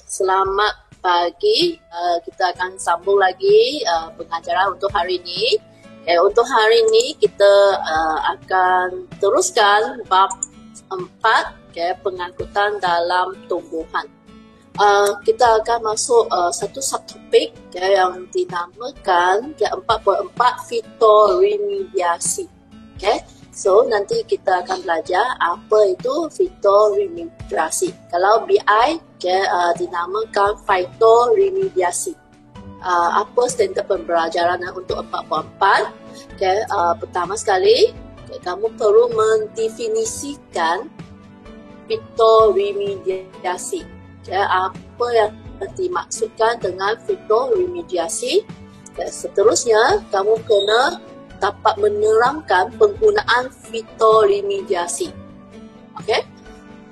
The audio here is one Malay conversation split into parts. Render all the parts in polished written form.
Selamat pagi. Kita akan sambung lagi pengajaran untuk hari ini. Untuk hari ini kita akan teruskan bab 4, pengangkutan dalam tumbuhan. Kita akan masuk satu subtopik yang dinamakan 4.4 fitoremediasi. So, nanti kita akan belajar apa itu fitoremediasi. Kalau BI, dinamakan fitoremediasi. Apa standard pembelajaran untuk 4.4? Pertama sekali, kamu perlu mendefinisikan fitoremediasi. Apa yang dimaksudkan dengan fitoremediasi? Seterusnya, kamu kena dapat menerangkan penggunaan fitoremediasi.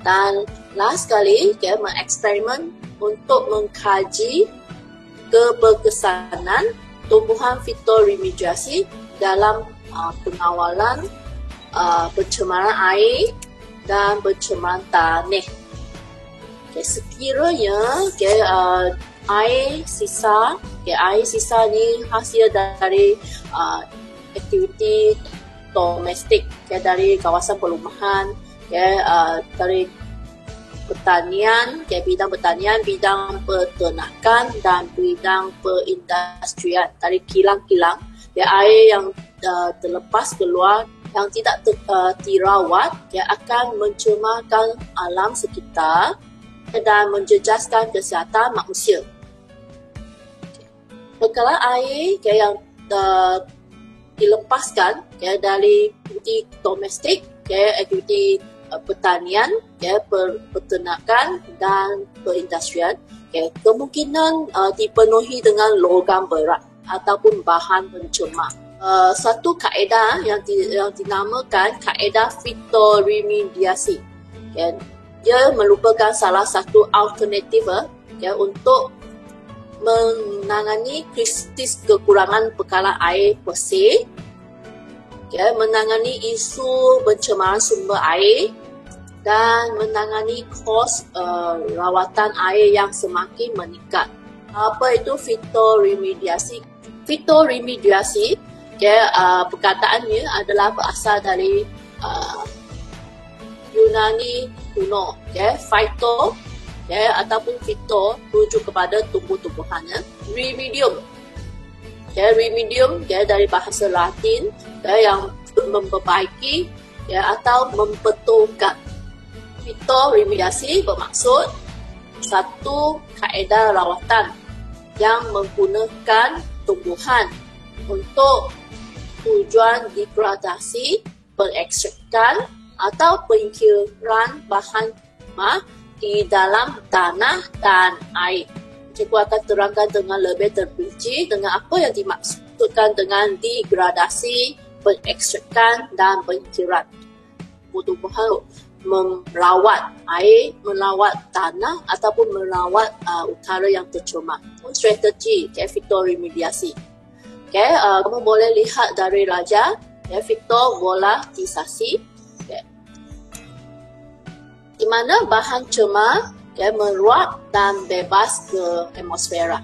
Dan last sekali, mengeksperimen untuk mengkaji keberkesanan tumbuhan fitoremediasi dalam pengawalan pencemaran air dan pencemaran tanah. Sekiranya air sisa ni hasil dari aktiviti domestik dari kawasan perumahan, dari pertanian, bidang pertanian, bidang peternakan dan bidang perindustrian, dari kilang-kilang, air yang terlepas keluar yang tidak dirawat akan mencemarkan alam sekitar dan menjejaskan kesihatan manusia. Kalau air yang dilepaskan dari aktiviti domestik, aktiviti pertanian, peternakan dan perindustrian, kemungkinan dipenuhi dengan logam berat ataupun bahan pencemar. Satu kaedah yang dinamakan kaedah fitoremediasi. Dia merupakan salah satu alternatif untuk menangani krisis kekurangan bekalan air bersih, menangani isu pencemaran sumber air dan menangani kos rawatan air yang semakin meningkat. Apa itu fitoremediasi? Fitoremediasi, perkataannya adalah berasal dari Yunani kuno, phyto ataupun fito rujuk kepada tumbuh-tumbuhannya. Remedium, remedium dari bahasa Latin yang memperbaiki atau membetulkan. Fitoremediasi bermaksud satu kaedah rawatan yang menggunakan tumbuhan untuk tujuan degradasi, pengekstrakan atau penyingkiran bahan di dalam tanah dan air. Cikgu akan terangkan dengan lebih terperinci dengan apa yang dimaksudkan dengan degradasi, pengekstrakan dan penyingkiran. Tumbuhan merawat air, merawat tanah ataupun merawat utara yang tercemar. Strategi fitoremediasi. Kamu boleh lihat dari raja, fitovolatisasi, di mana bahan cemar meluap dan bebas ke atmosfera.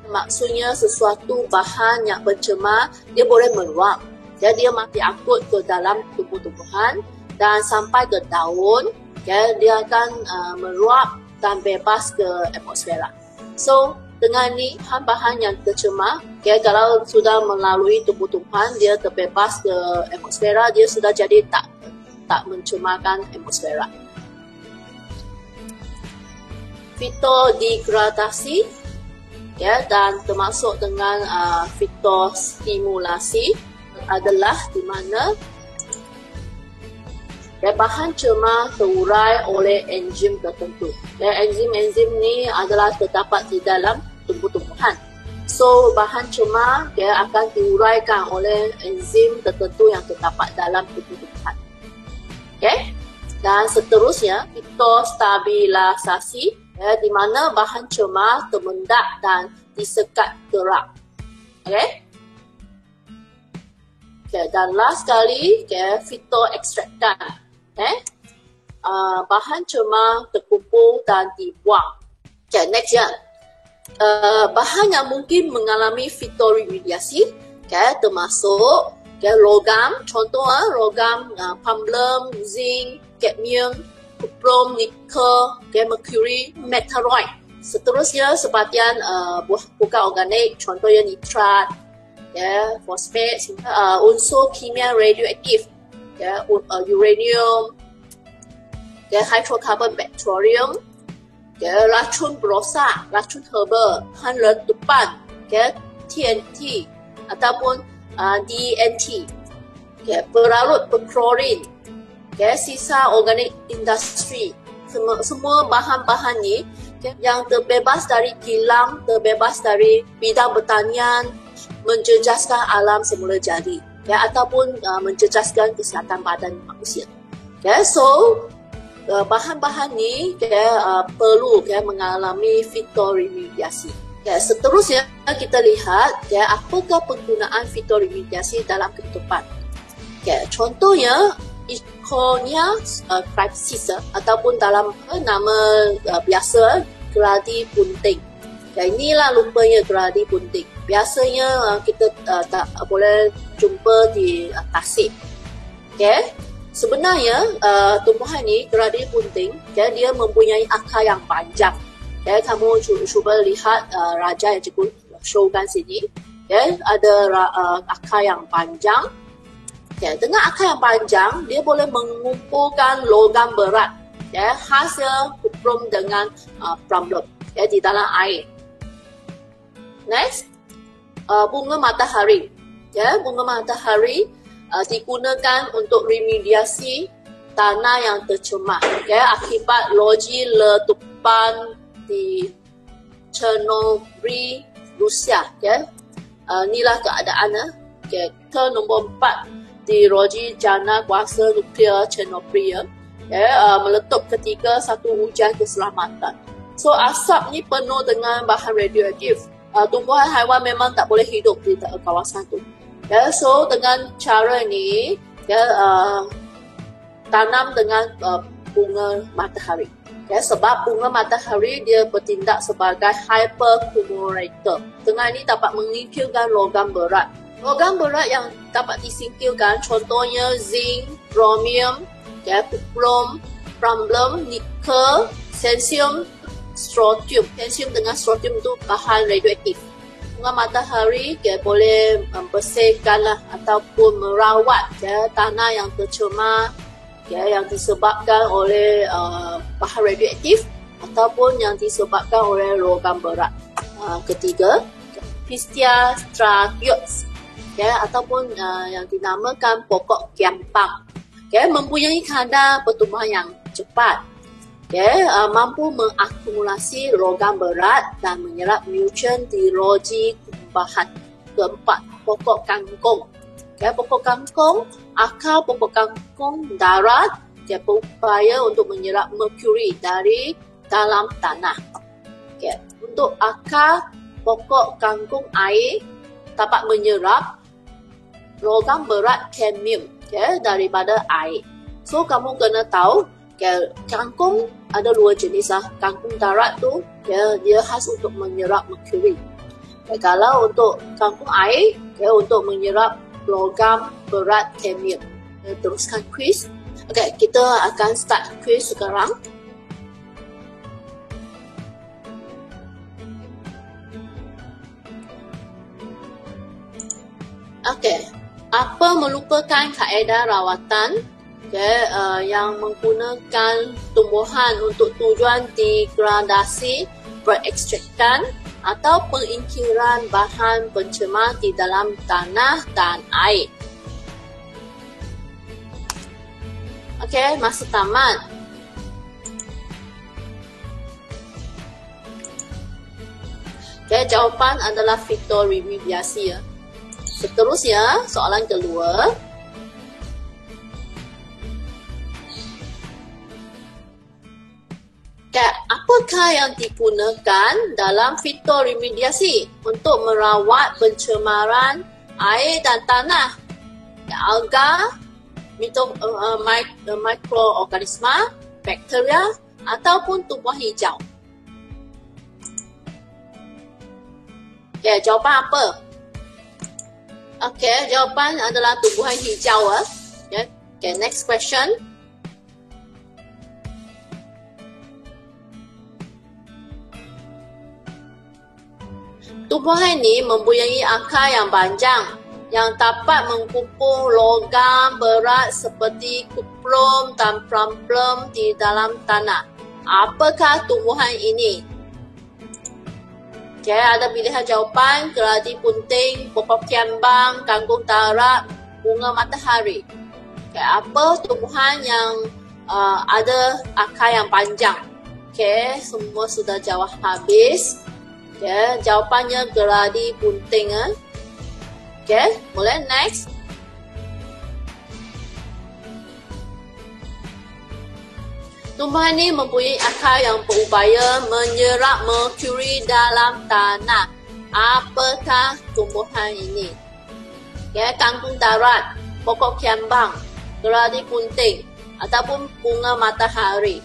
Maksudnya sesuatu bahan yang bercemar dia boleh meluap. Dia diangkut ke dalam tumbuh-tumbuhan dan sampai ke daun, dia akan meluap dan bebas ke atmosfera. So, dengan ni bahan yang tercemar, kalau sudah melalui tumbuh-tumbuhan, dia terbebas ke atmosfera, dia sudah jadi tak mencemarkan atmosfera. Fitodegradasi, dan termasuk dengan fitostimulasi adalah di mana bahan cemar terurai oleh enzim tertentu. Enzim-enzim ni adalah terdapat di dalam tumbuh-tumbuhan. So, bahan cemar akan diuraikan oleh enzim tertentu yang terdapat dalam tumbuh-tumbuhan. Dan seterusnya, fitostabilisasi, di mana bahan cemar termendak dan disekat gerak. Dan last sekali, fitoekstraktan. bahan cemar terkumpul dan dibuang. Okay, next ya. Bahan yang mungkin mengalami fitoremediasi, okay, termasuk logam, contoh logam palladium, zinc, cadmium, kuprum, nikel, mercury, meteoroid. Seterusnya sepertian bukan organik, contohnya nitrat, fosfat, unsur kimia radioaktif, uranium, hydrocarbon, bacterium, racun berosak, racun herba, bahan letupan, TNT ataupun DNT, berlarut berklorin, sisa organik industri. Semua bahan-bahan ni yang terbebas dari kilang, terbebas dari bidang pertanian, menjejaskan alam semula jadi, ataupun menjejaskan kesihatan badan manusia. So bahan-bahan ni perlu mengalami fitoremediasi. Seterusnya kita lihat apakah penggunaan fitoremediasi dalam kehidupan. Contohnya Iconia crypsis ataupun dalam nama biasa geladi bunting. Inilah rupanya geladi bunting. Biasanya kita tak boleh jumpa di tasik. Sebenarnya tumbuhan ni geladi bunting, dia mempunyai akar yang panjang. Kamu cuba lihat raja yang cikgu showkan sini. Ada akar yang panjang. Dengan akar yang panjang, dia boleh mengumpulkan logam berat, hasil kuprum dengan palladium di dalam air. Next, bunga matahari. Bunga matahari digunakan untuk remediasi tanah yang tercemar akibat loji letupan di Chernobyl, Rusia. Inilah keadaan ke nombor 4 di loji jana kuasa nuklear Chernobyl, meletup ketika satu hujan keselamatan. So asap ni penuh dengan bahan radioaktif. Tumbuhan haiwan memang tak boleh hidup di kawasan tu. So dengan cara ni tanam dengan bunga matahari. Sebab bunga matahari dia bertindak sebagai hypercumulator. Dengan ini dapat menyingkirkan logam berat. Logam berat yang dapat disingkirkan contohnya zinc, chromium, kuprum, palladium, nikel, cesium, strontium. Cesium dengan strontium itu bahan radioaktif. Bunga matahari boleh membersihkanlah ataupun merawat tanah yang tercemar yang disebabkan oleh bahan radioaktif ataupun yang disebabkan oleh logam berat. Ketiga, Pistia stratiops, ataupun yang dinamakan pokok kiampang, mempunyai kadar pertumbuhan yang cepat, mampu mengakumulasi logam berat dan menyerap nutrien di loji bahan. Keempat, pokok kangkung. Pokok kangkung, akar pokok kangkung darat berupaya untuk menyerap merkuri dari dalam tanah. Untuk akar pokok kangkung air dapat menyerap logam berat kadmium daripada air. So kamu kena tahu kangkung ada dua jenis. Kangkung darat tu dia khas untuk menyerap merkuri. Kalau untuk kangkung air untuk menyerap logam berat kadmium. Teruskan quiz. Kita akan start quiz sekarang. Apa melupakan kaedah rawatan yang menggunakan tumbuhan untuk tujuan degradasi, berekstrakan atau pengingkiran bahan pencemar di dalam tanah dan air. Masa tamat. Jawapan adalah fitoremediasi. Seterusnya, soalan kedua. Apakah yang digunakan dalam fitoremediasi untuk merawat pencemaran air dan tanah? Alga, mikroorganisma, bakteria ataupun tumbuhan hijau. Okay, jawapan apa? Okay, jawapan adalah tumbuhan hijau. Okay, next question. Tumbuhan ini mempunyai akar yang panjang yang dapat mengkumpul logam berat seperti kuprum dan plum di dalam tanah. Apakah tumbuhan ini? Okay, ada pilihan jawapan: keladi punting, pokok kiambang, kangkung darat, bunga matahari. Okay, apa tumbuhan yang ada akar yang panjang? Okay, semua sudah jawab habis. Okay, jawapannya keladi punting. Okay, boleh next. Tumbuhan ini mempunyai akar yang berupaya menyerap merkuri dalam tanah. Apakah tumbuhan ini? Okay, kangkung darat, pokok kiambang, keladi punting, ataupun bunga matahari.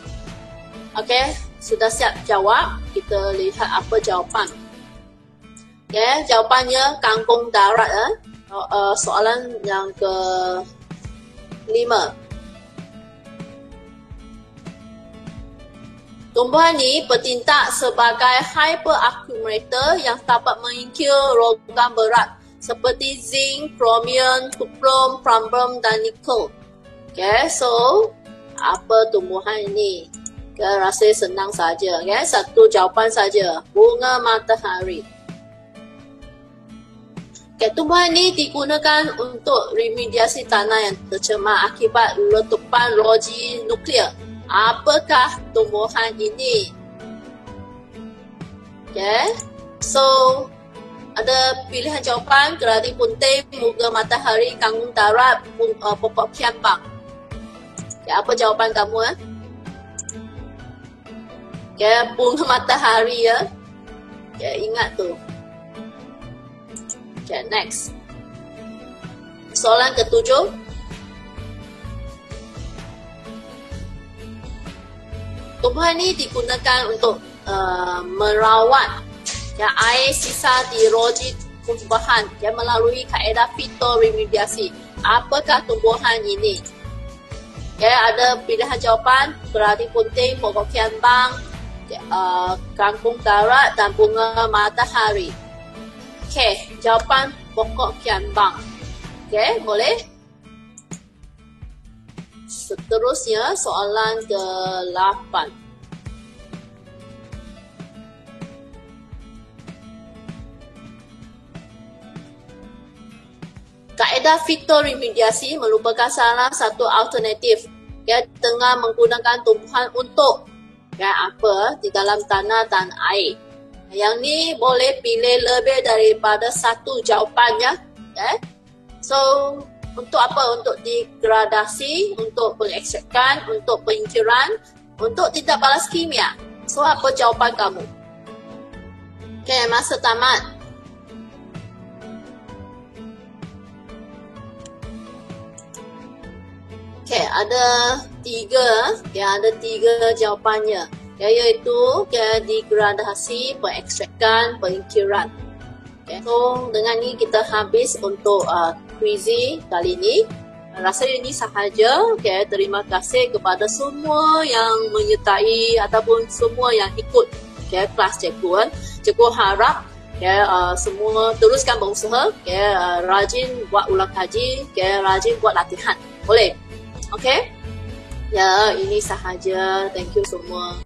Okay, sudah siap jawab? Kita lihat apa jawapan. Okay, jawapannya kangkung darat. Soalan yang ke-5. Tumbuhan ini bertindak sebagai hyperaccumulator yang dapat mengikir logam berat seperti zinc, chromium, kuprum, plum dan nikel. Okay, so apa tumbuhan ini? Okay, rasa senang saja. Okay, satu jawapan saja. Bunga matahari. Okay, tumbuhan ini digunakan untuk remediasi tanah yang tercemar akibat letupan loji nuklear. Apakah tumbuhan ini? Okay, so ada pilihan jawapan: keladi punting, bunga matahari, kangkung darat, pokok kiambang. Okay, apa jawapan kamu? Okay, bunga matahari ya. Okay, ingat tu. Okay, next. Soalan ke-7. Tumbuhan ini digunakan untuk merawat air sisa di loji tumbuhan melalui kaedah fitoremediasi. Apakah tumbuhan ini? Okay, ada pilihan jawapan: keladi punting, pokok kiambang, kangkung darat dan bunga matahari. Okay, jawapan pokok kiambang. Okay, boleh? Seterusnya soalan ke-8. Kaedah fitoremediasi merupakan salah satu alternatif tengah menggunakan tumbuhan untuk apa di dalam tanah dan air. Yang ni boleh pilih lebih daripada satu jawapannya. So untuk apa? Untuk degradasi, untuk pengekstrakan, untuk pengingkiran, untuk tidak balas kimia. So apa jawapan kamu? Okay, masa tamat. Okay, ada tiga jawapannya, iaitu degradasi, pengekstrakan, pengingkiran. Okay, so dengan ni kita habis untuk kuizi kali ini. Rasa ini sahaja. Okay, terima kasih kepada semua yang menyertai ataupun semua yang ikut kelas cikgu. Cikgu harap semua teruskan berusaha, rajin buat ulang kaji, rajin buat latihan. Boleh? Okay? Ya, ini sahaja. Thank you semua.